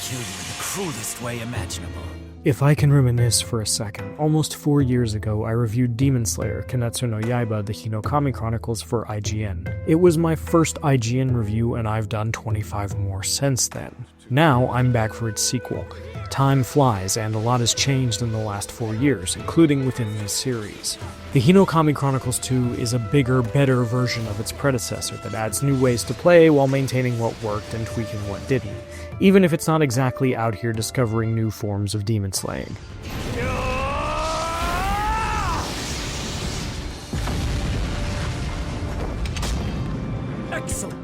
kill you in the cruelest way imaginable. If I can reminisce for a second, almost 4 years ago I reviewed Demon Slayer, Kimetsu no Yaiba, the Hinokami Chronicles for IGN. It was my first IGN review and I've done 25 more since then. Now I'm back for its sequel. Time flies and a lot has changed in the last 4 years, including within this series. The Hinokami Chronicles 2 is a bigger, better version of its predecessor that adds new ways to play while maintaining what worked and tweaking what didn't, even if it's not exactly out here discovering new forms of demon slaying. Excellent!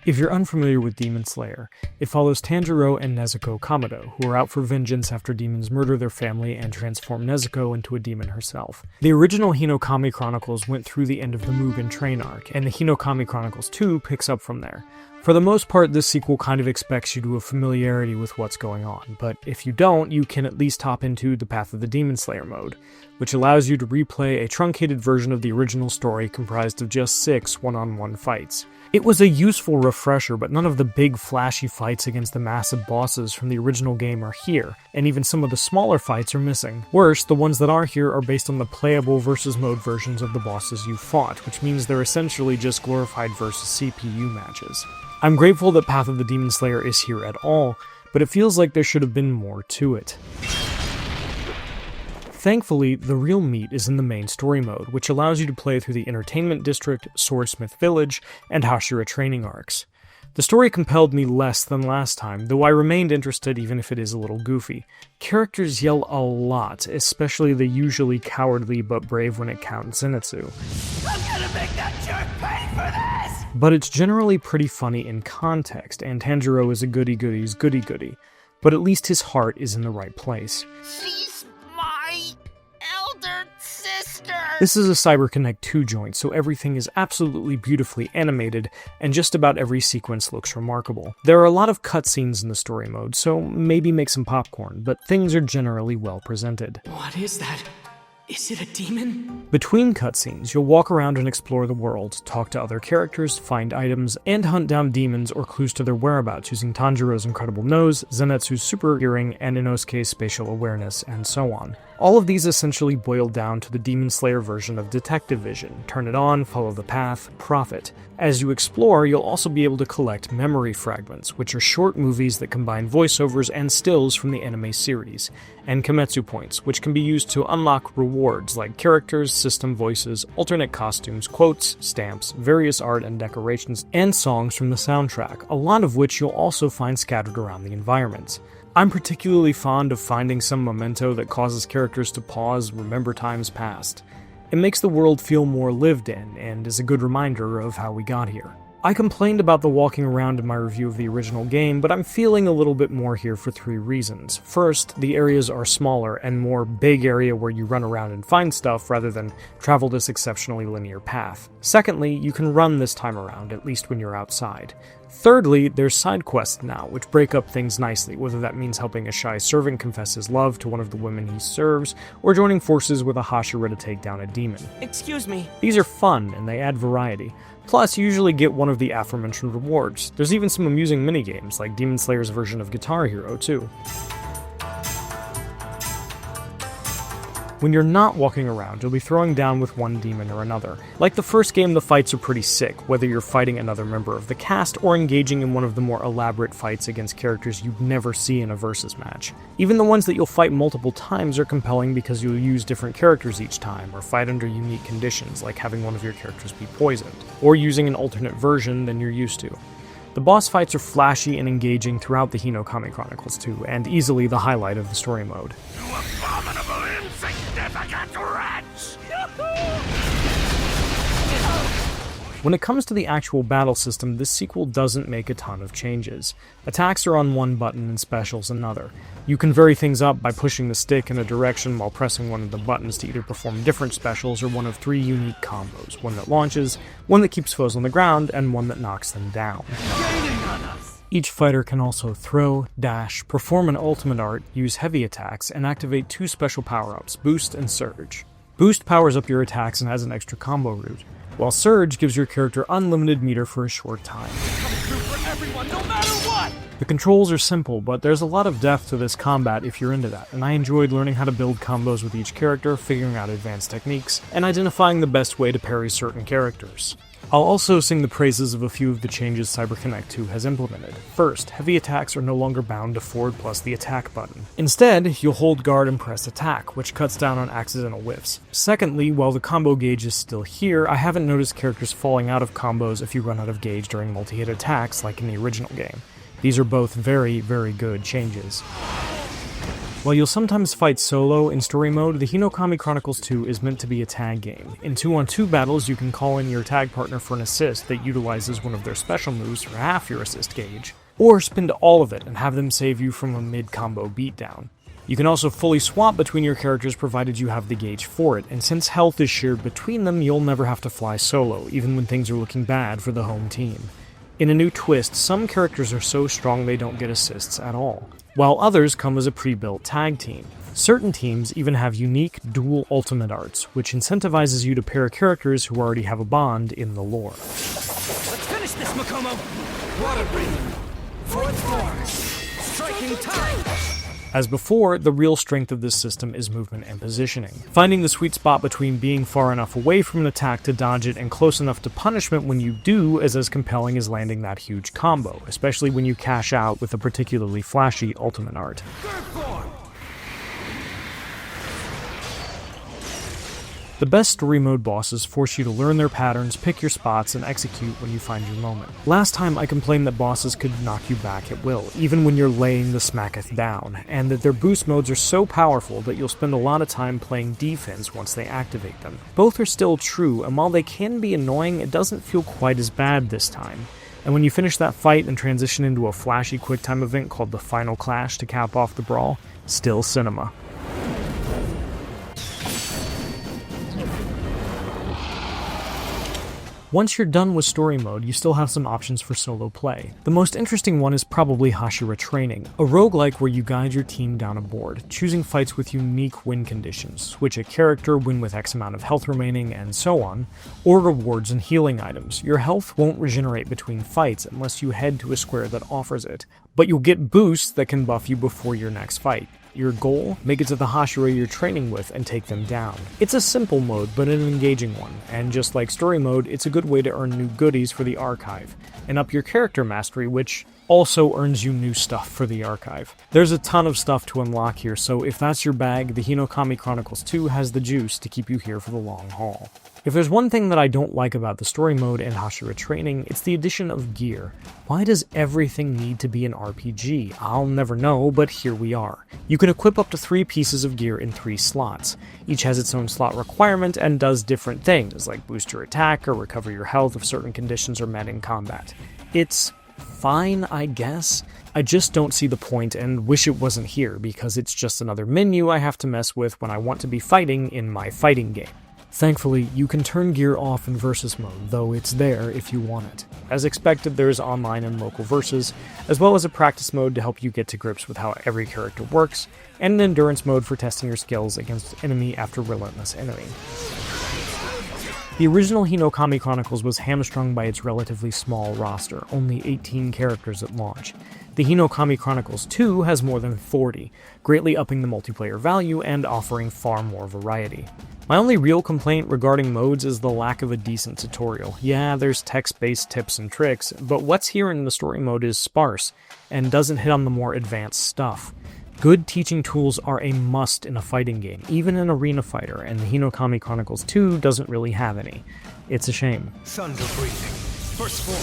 If you're unfamiliar with Demon Slayer, it follows Tanjiro and Nezuko Kamado, who are out for vengeance after demons murder their family and transform Nezuko into a demon herself. The original Hinokami Chronicles went through the end of the Mugen Train arc, and the Hinokami Chronicles 2 picks up from there. For the most part, this sequel kind of expects you to have familiarity with what's going on, but if you don't, you can at least hop into the Path of the Demon Slayer mode, which allows you to replay a truncated version of the original story comprised of just 6 one-on-one fights. It was a useful refresher, but none of the big flashy fights against the massive bosses from the original game are here, and even some of the smaller fights are missing. Worse, the ones that are here are based on the playable versus mode versions of the bosses you fought, which means they're essentially just glorified versus CPU matches. I'm grateful that Path of the Demon Slayer is here at all, but it feels like there should have been more to it. Thankfully, the real meat is in the main story mode, which allows you to play through the Entertainment District, Swordsmith Village, and Hashira training arcs. The story compelled me less than last time, though I remained interested even if it is a little goofy. Characters yell a lot, especially the usually cowardly but brave when it counts Zenitsu. I'm gonna make that jerk pay for this! But it's generally pretty funny in context, and Tanjiro is a goody-goodies goody-goody, but at least his heart is in the right place. She's my elder sister! This is a CyberConnect 2 joint, so everything is absolutely beautifully animated, and just about every sequence looks remarkable. There are a lot of cutscenes in the story mode, so maybe make some popcorn, but things are generally well presented. What is that? Is it a demon? Between cutscenes, you'll walk around and explore the world, talk to other characters, find items, and hunt down demons or clues to their whereabouts using Tanjiro's incredible nose, Zenitsu's super hearing, and Inosuke's spatial awareness, and so on. All of these essentially boil down to the Demon Slayer version of Detective Vision. Turn it on, follow the path, profit. As you explore, you'll also be able to collect memory fragments, which are short movies that combine voiceovers and stills from the anime series, and Kimetsu points, which can be used to unlock rewards like characters, system voices, alternate costumes, quotes, stamps, various art and decorations, and songs from the soundtrack, a lot of which you'll also find scattered around the environments. I'm particularly fond of finding some memento that causes characters to pause, remember times past. It makes the world feel more lived in, and is a good reminder of how we got here. I complained about the walking around in my review of the original game, but I'm feeling a little bit more here for 3 reasons. First, the areas are smaller and more big area where you run around and find stuff rather than travel this exceptionally linear path. Secondly, you can run this time around, at least when you're outside. Thirdly, there's side quests now, which break up things nicely, whether that means helping a shy servant confess his love to one of the women he serves, or joining forces with a Hashira to take down a demon. Excuse me. These are fun, and they add variety. Plus, you usually get one of the aforementioned rewards. There's even some amusing minigames, like Demon Slayer's version of Guitar Hero, too. When you're not walking around, you'll be throwing down with one demon or another. Like the first game, the fights are pretty sick, whether you're fighting another member of the cast or engaging in one of the more elaborate fights against characters you'd never see in a versus match. Even the ones that you'll fight multiple times are compelling because you'll use different characters each time, or fight under unique conditions, like having one of your characters be poisoned, or using an alternate version than you're used to. The boss fights are flashy and engaging throughout the Hinokami Chronicles 2, and easily the highlight of the story mode. You abominable, insignificant wretch! When it comes to the actual battle system, this sequel doesn't make a ton of changes. Attacks are on one button and specials another. You can vary things up by pushing the stick in a direction while pressing one of the buttons to either perform different specials or one of 3 unique combos, one that launches, one that keeps foes on the ground, and one that knocks them down. Each fighter can also throw, dash, perform an ultimate art, use heavy attacks, and activate 2 special power-ups, Boost and Surge. Boost powers up your attacks and has an extra combo route, while Surge gives your character unlimited meter for a short time. Coming through for everyone, no matter matter what! The controls are simple, but there's a lot of depth to this combat if you're into that, and I enjoyed learning how to build combos with each character, figuring out advanced techniques, and identifying the best way to parry certain characters. I'll also sing the praises of a few of the changes CyberConnect 2 has implemented. First, heavy attacks are no longer bound to forward plus the attack button. Instead, you'll hold guard and press attack, which cuts down on accidental whiffs. Secondly, while the combo gauge is still here, I haven't noticed characters falling out of combos if you run out of gauge during multi-hit attacks like in the original game. These are both very, very good changes. While you'll sometimes fight solo in story mode, the Hinokami Chronicles 2 is meant to be a tag game. In 2-on-2 battles, you can call in your tag partner for an assist that utilizes one of their special moves for half your assist gauge, or spend all of it and have them save you from a mid-combo beatdown. You can also fully swap between your characters provided you have the gauge for it, and since health is shared between them, you'll never have to fly solo, even when things are looking bad for the home team. In a new twist, some characters are so strong they don't get assists at all, while others come as a pre-built tag team. Certain teams even have unique dual ultimate arts, which incentivizes you to pair characters who already have a bond in the lore. Let's finish this, Makomo! Water breathing! Fourth floor! Striking time! As before, the real strength of this system is movement and positioning. Finding the sweet spot between being far enough away from an attack to dodge it and close enough to punishment when you do is as compelling as landing that huge combo, especially when you cash out with a particularly flashy ultimate art. Third floor! The best story mode bosses force you to learn their patterns, pick your spots, and execute when you find your moment. Last time I complained that bosses could knock you back at will, even when you're laying the smacketh down, and that their boost modes are so powerful that you'll spend a lot of time playing defense once they activate them. Both are still true, and while they can be annoying, it doesn't feel quite as bad this time. And when you finish that fight and transition into a flashy QuickTime event called the Final Clash to cap off the brawl, still cinema. Once you're done with story mode, you still have some options for solo play. The most interesting one is probably Hashira Training, a roguelike where you guide your team down a board, choosing fights with unique win conditions, switch a character, win with X amount of health remaining, and so on, or rewards and healing items. Your health won't regenerate between fights unless you head to a square that offers it, but you'll get boosts that can buff you before your next fight. Your goal? Make it to the Hashira you're training with and take them down. It's a simple mode, but an engaging one, and just like story mode, it's a good way to earn new goodies for the archive, and up your character mastery, which also earns you new stuff for the archive. There's a ton of stuff to unlock here, so if that's your bag, the Hinokami Chronicles 2 has the juice to keep you here for the long haul. If there's one thing that I don't like about the story mode and Hashira Training, it's the addition of gear. Why does everything need to be an RPG? I'll never know, but here we are. You can equip up to 3 pieces of gear in 3 slots. Each has its own slot requirement and does different things, like boost your attack or recover your health if certain conditions are met in combat. It's fine, I guess. I just don't see the point and wish it wasn't here, because it's just another menu I have to mess with when I want to be fighting in my fighting game. Thankfully, you can turn gear off in versus mode, though it's there if you want it. As expected, there's online and local versus, as well as a practice mode to help you get to grips with how every character works, and an endurance mode for testing your skills against enemy after relentless enemy. The original Hinokami Chronicles was hamstrung by its relatively small roster, only 18 characters at launch. The Hinokami Chronicles 2 has more than 40, greatly upping the multiplayer value and offering far more variety. My only real complaint regarding modes is the lack of a decent tutorial. Yeah, there's text-based tips and tricks, but what's here in the story mode is sparse, and doesn't hit on the more advanced stuff. Good teaching tools are a must in a fighting game, even an arena fighter, and the Hinokami Chronicles 2 doesn't really have any. It's a shame. Thunder breathing. First floor.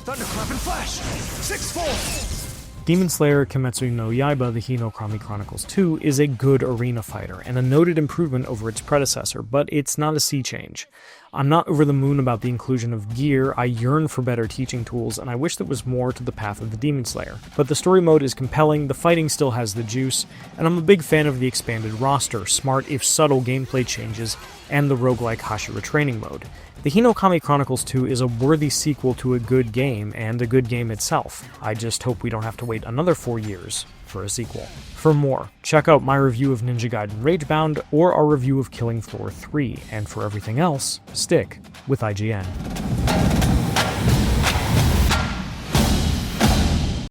Thunderclap and flash. 6th floor. Demon Slayer Kimetsu no Yaiba, the Hinokami Chronicles 2, is a good arena fighter, and a noted improvement over its predecessor, but it's not a sea change. I'm not over the moon about the inclusion of gear, I yearn for better teaching tools, and I wish there was more to the path of the Demon Slayer. But the story mode is compelling, the fighting still has the juice, and I'm a big fan of the expanded roster, smart if subtle gameplay changes, and the roguelike Hashira Training mode. The Hinokami Chronicles 2 is a worthy sequel to a good game, and a good game itself. I just hope we don't have to wait another 4 years for a sequel. For more, check out my review of Ninja Gaiden Ragebound or our review of Killing Floor 3, and for everything else, stick with IGN.